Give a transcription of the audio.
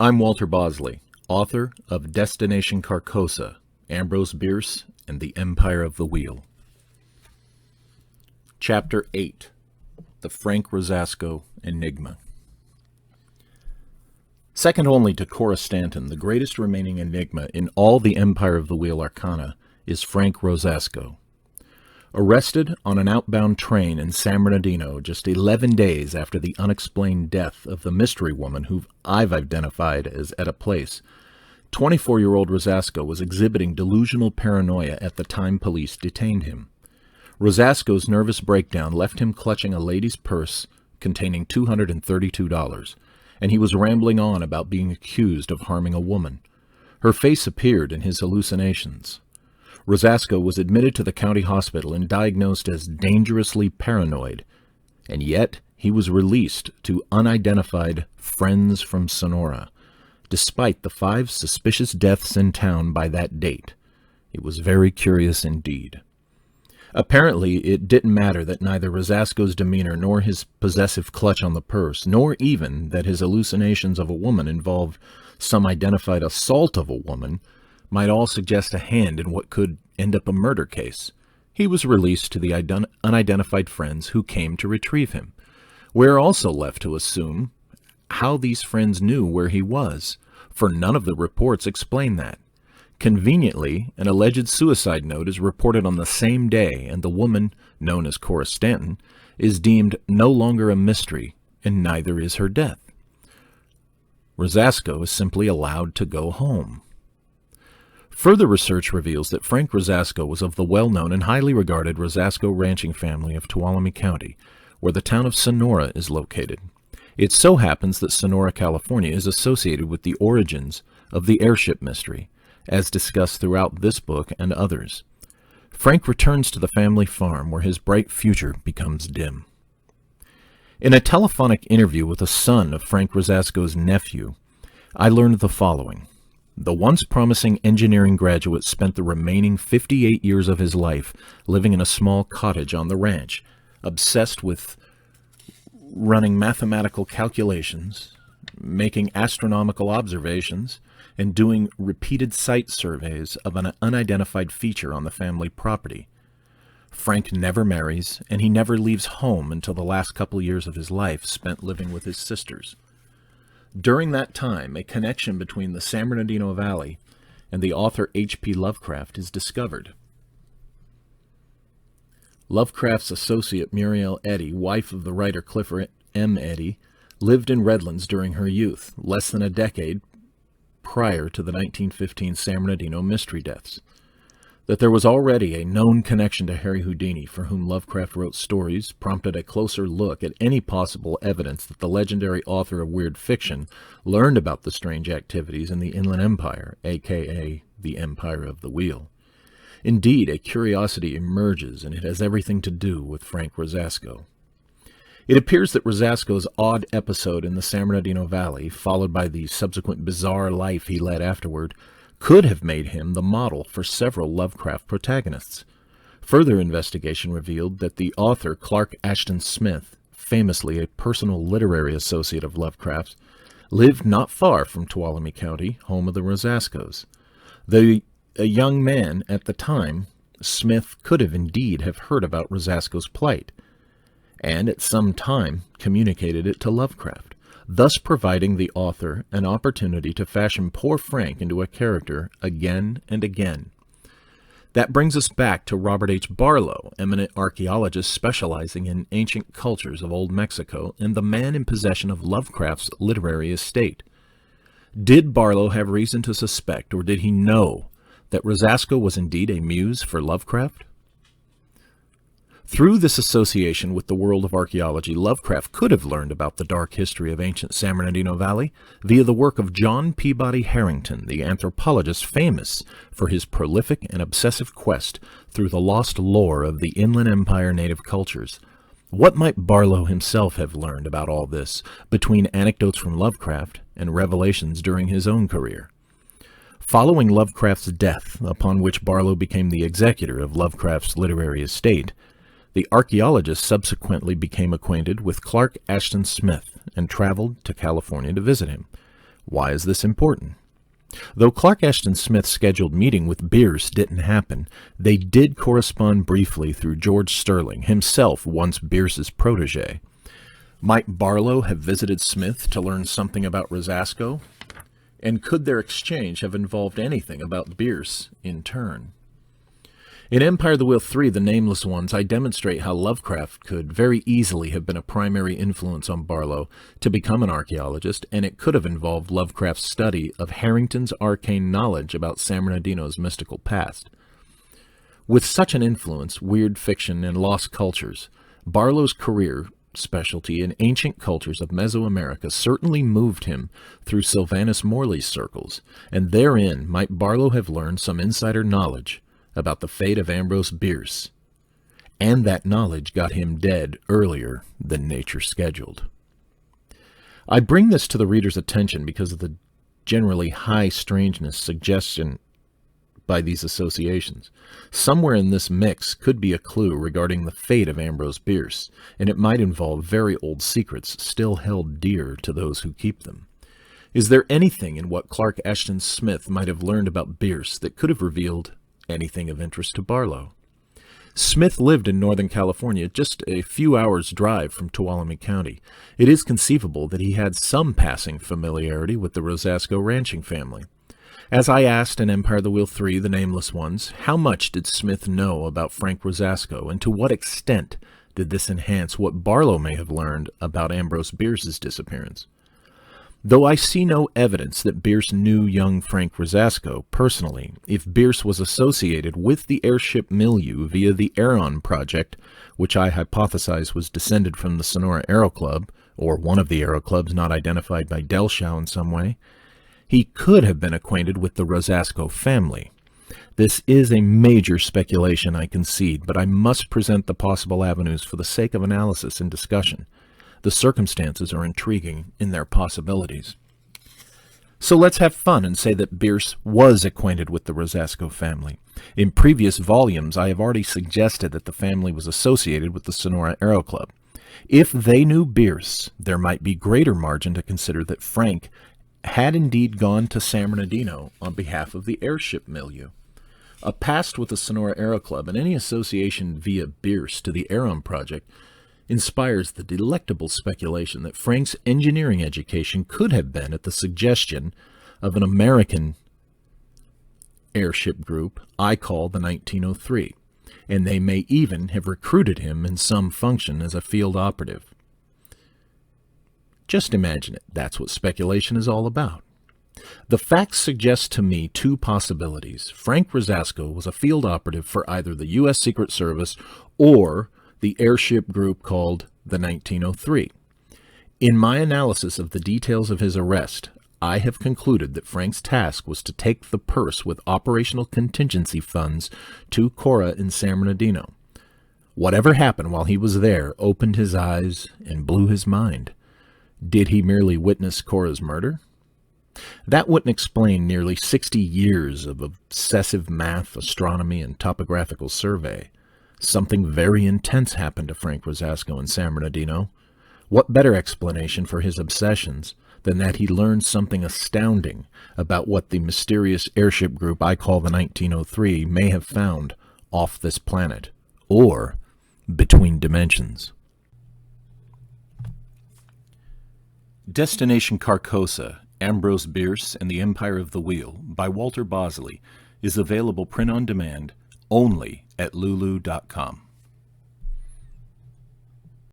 I'm Walter Bosley, author of Destination Carcosa, Ambrose Bierce, and the Empire of the Wheel. Chapter 8, The Frank Rosasco Enigma. Second only to Cora Stanton, the greatest remaining enigma in all the Empire of the Wheel arcana is Frank Rosasco. Arrested on an outbound train in San Bernardino just 11 days after the unexplained death of the mystery woman who I've identified as Etta Place, 24-year-old Rosasco was exhibiting delusional paranoia at the time police detained him. Rosasco's nervous breakdown left him clutching a lady's purse containing $232, and he was rambling on about being accused of harming a woman. Her face appeared in his hallucinations. Rosasco was admitted to the county hospital and diagnosed as dangerously paranoid, and yet he was released to unidentified friends from Sonora, despite the 5 suspicious deaths in town by that date. It was very curious indeed. Apparently, it didn't matter that neither Rosasco's demeanor nor his possessive clutch on the purse, nor even that his hallucinations of a woman involved some identified assault of a woman, might all suggest a hand in what could end up a murder case. He was released to the unidentified friends who came to retrieve him. We're also left to assume how these friends knew where he was, for none of the reports explain that. Conveniently, an alleged suicide note is reported on the same day, and the woman, known as Cora Stanton, is deemed no longer a mystery, and neither is her death. Rosasco is simply allowed to go home. Further research reveals that Frank Rosasco was of the well-known and highly regarded Rosasco ranching family of Tuolumne County, where the town of Sonora is located. It so happens that Sonora, California is associated with the origins of the airship mystery, as discussed throughout this book and others. Frank returns to the family farm where his bright future becomes dim. In a telephonic interview with a son of Frank Rosasco's nephew, I learned the following. The once promising engineering graduate spent the remaining 58 years of his life living in a small cottage on the ranch, obsessed with running mathematical calculations, making astronomical observations, and doing repeated site surveys of an unidentified feature on the family property. Frank never marries, and he never leaves home until the last couple years of his life spent living with his sisters. During that time, a connection between the San Bernardino Valley and the author H.P. Lovecraft is discovered. Lovecraft's associate Muriel Eddy, wife of the writer Clifford M. Eddy, lived in Redlands during her youth, less than a decade prior to the 1915 San Bernardino mystery deaths. That there was already a known connection to Harry Houdini, for whom Lovecraft wrote stories, prompted a closer look at any possible evidence that the legendary author of weird fiction learned about the strange activities in the Inland Empire, aka the Empire of the Wheel. Indeed, a curiosity emerges, and it has everything to do with Frank Rosasco. It appears that Rosasco's odd episode in the San Bernardino Valley, followed by the subsequent bizarre life he led afterward, could have made him the model for several Lovecraft protagonists. Further investigation revealed that the author Clark Ashton Smith, famously a personal literary associate of Lovecraft's, lived not far from Tuolumne County, home of the Rosascos. Though a young man at the time, Smith could have indeed have heard about Rosasco's plight, and at some time communicated it to Lovecraft, thus providing the author an opportunity to fashion poor Frank into a character again and again. That brings us back to Robert H. Barlow, eminent archaeologist specializing in ancient cultures of Old Mexico and the man in possession of Lovecraft's literary estate. Did Barlow have reason to suspect, or did he know, that Rosasco was indeed a muse for Lovecraft? Through this association with the world of archaeology, Lovecraft could have learned about the dark history of ancient San Bernardino Valley via the work of John Peabody Harrington, the anthropologist famous for his prolific and obsessive quest through the lost lore of the Inland Empire native cultures. What might Barlow himself have learned about all this between anecdotes from Lovecraft and revelations during his own career? Following Lovecraft's death, upon which Barlow became the executor of Lovecraft's literary estate, the archaeologist subsequently became acquainted with Clark Ashton Smith and traveled to California to visit him, Why is this important? Though Clark Ashton Smith's scheduled meeting with Bierce didn't happen, they did correspond briefly through George Sterling, himself once Bierce's protege. Might Barlow have visited Smith to learn something about Rosasco? And could their exchange have involved anything about Bierce in turn? In Empire of the Wheel 3, The Nameless Ones, I demonstrate how Lovecraft could very easily have been a primary influence on Barlow to become an archaeologist, and it could have involved Lovecraft's study of Harrington's arcane knowledge about San Bernardino's mystical past. With such an influence, weird fiction, and lost cultures, Barlow's career specialty in ancient cultures of Mesoamerica certainly moved him through Sylvanus Morley's circles, and therein might Barlow have learned some insider knowledge about the fate of Ambrose Bierce, and that knowledge got him dead earlier than nature scheduled. I bring this to the reader's attention because of the generally high strangeness suggestion by these associations. Somewhere in this mix could be a clue regarding the fate of Ambrose Bierce, and it might involve very old secrets still held dear to those who keep them. Is there anything in what Clark Ashton Smith might have learned about Bierce that could have revealed anything of interest to Barlow? Smith lived in Northern California, just a few hours' drive from Tuolumne County. It is conceivable that he had some passing familiarity with the Rosasco ranching family. As I asked in Empire of the Wheel 3, The Nameless Ones, how much did Smith know about Frank Rosasco, and to what extent did this enhance what Barlow may have learned about Ambrose Bierce's disappearance? Though I see no evidence that Bierce knew young Frank Rosasco personally, if Bierce was associated with the airship milieu via the Aeron Project, which I hypothesize was descended from the Sonora Aero Club, or one of the aero clubs not identified by Delshow in some way, he could have been acquainted with the Rosasco family. This is a major speculation, I concede, but I must present the possible avenues for the sake of analysis and discussion. The circumstances are intriguing in their possibilities. So let's have fun and say that Bierce was acquainted with the Rosasco family. In previous volumes, I have already suggested that the family was associated with the Sonora Aero Club. If they knew Bierce, there might be greater margin to consider that Frank had indeed gone to San Bernardino on behalf of the airship milieu. A past with the Sonora Aero Club and any association via Bierce to the Aeron Project inspires the delectable speculation that Frank's engineering education could have been at the suggestion of an American airship group I call the 1903, and they may even have recruited him in some function as a field operative. Just imagine it. That's what speculation is all about. The facts suggest to me two possibilities. Frank Rosasco was a field operative for either the U.S. Secret Service or the airship group called the 1903. In my analysis of the details of his arrest, I have concluded that Frank's task was to take the purse with operational contingency funds to Cora in San Bernardino. Whatever happened while he was there opened his eyes and blew his mind. Did he merely witness Cora's murder? That wouldn't explain nearly 60 years of obsessive math, astronomy, and topographical survey. Something very intense happened to Frank Rosasco in San Bernardino. What better explanation for his obsessions than that he learned something astounding about what the mysterious airship group I call the 1903 may have found off this planet, or between dimensions. Destination Carcosa, Ambrose Bierce and the Empire of the Wheel by Walter Bosley is available print on demand only at lulu.com.